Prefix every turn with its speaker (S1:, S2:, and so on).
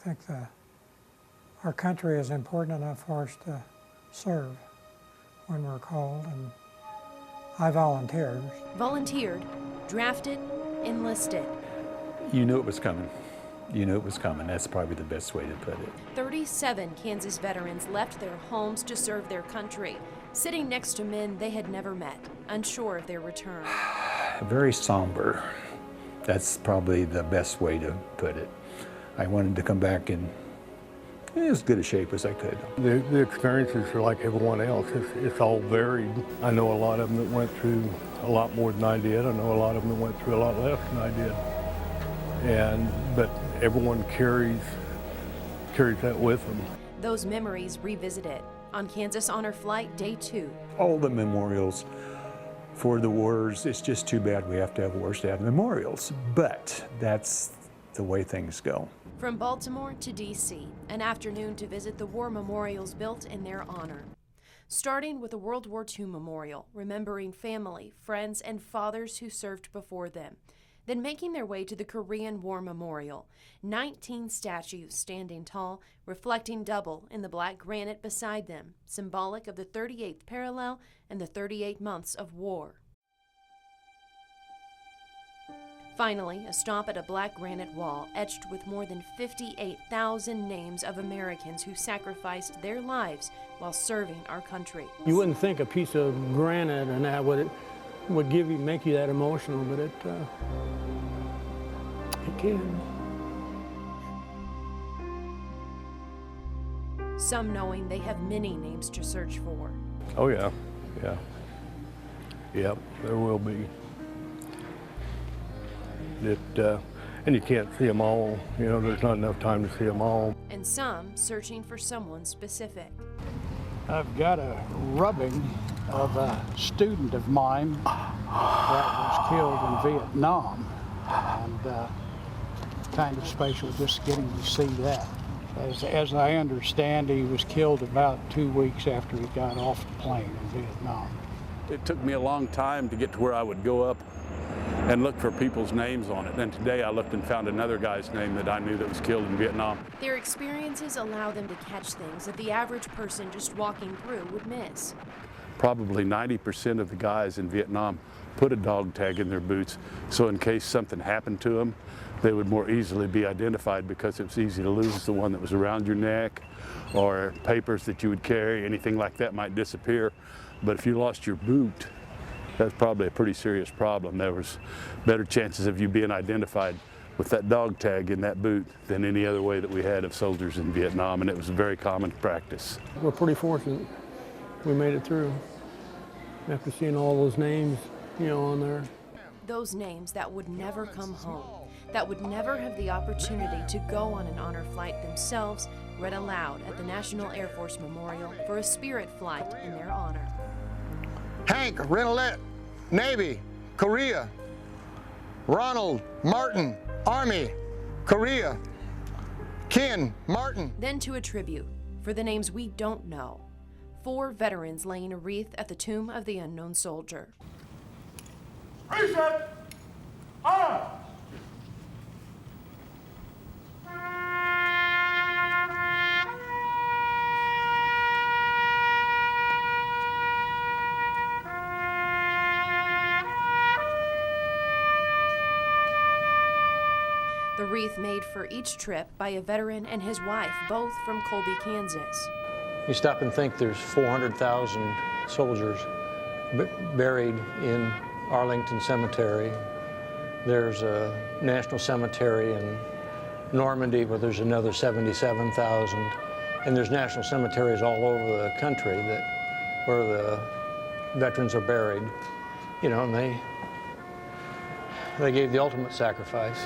S1: think our country is important enough for us to serve when we're called, and I volunteered.
S2: Volunteered, drafted, enlisted.
S3: You knew it was coming. You knew it was coming. That's probably the best way to put it.
S2: 37 Kansas veterans left their homes to serve their country, sitting next to men they had never met, unsure of their return.
S3: Very somber. That's probably the best way to put it. I wanted to come back in as good a shape as I could.
S4: The experiences are like everyone else. It's all varied. I know a lot of them that went through a lot more than I did. I know a lot of them that went through a lot less than I did. But everyone carries that with them.
S2: Those memories revisited on Kansas Honor Flight Day 2.
S3: All the memorials for the wars, it's just too bad we have to have wars to have memorials, but that's the way things go.
S2: From Baltimore to D.C., an afternoon to visit the war memorials built in their honor. Starting with a World War II memorial, remembering family, friends, and fathers who served before them. Then making their way to the Korean War Memorial. 19 statues standing tall, reflecting double in the black granite beside them, symbolic of the 38th parallel and the 38 months of war. Finally, a stop at a black granite wall etched with more than 58,000 names of Americans who sacrificed their lives while serving our country.
S5: You wouldn't think a piece of granite and that would make you that emotional, but it can.
S2: Some knowing they have many names to search for.
S4: Oh yeah, yeah. Yep, there will be. And you can't see them all. You know, there's not enough time to see them all.
S2: And some searching for someone specific.
S6: I've got a rubbing of a student of mine that was killed in Vietnam, and kind of special just getting to see that. As I understand, he was killed about 2 weeks after he got off the plane in Vietnam.
S7: It took me a long time to get to where I would go up and look for people's names on it. And today I looked and found another guy's name that I knew that was killed in Vietnam.
S2: Their experiences allow them to catch things that the average person just walking through would miss.
S7: Probably 90% of the guys in Vietnam put a dog tag in their boots, so in case something happened to them, they would more easily be identified, because it was easy to lose the one that was around your neck, or papers that you would carry, anything like that might disappear. But if you lost your boot, that's probably a pretty serious problem. There was better chances of you being identified with that dog tag in that boot than any other way that we had of soldiers in Vietnam, and it was a very common practice.
S5: We're pretty fortunate we made it through after seeing all those names, you know, on there.
S2: Those names that would never come home, that would never have the opportunity to go on an honor flight themselves, read aloud at the National Air Force Memorial for a Spirit flight in their honor.
S8: Hank Renolette, Navy, Korea. Ronald Martin, Army, Korea. Ken Martin.
S2: Then to a tribute for the names we don't know. 4 veterans laying a wreath at the tomb of the unknown soldier.
S9: Reset! Honor!
S2: The wreath made for each trip by a veteran and his wife, both from Colby, Kansas.
S5: You stop and think there's 400,000 soldiers buried in Arlington Cemetery. There's a national cemetery in Normandy where there's another 77,000. And there's national cemeteries all over the country where the veterans are buried. You know, and they gave the ultimate sacrifice.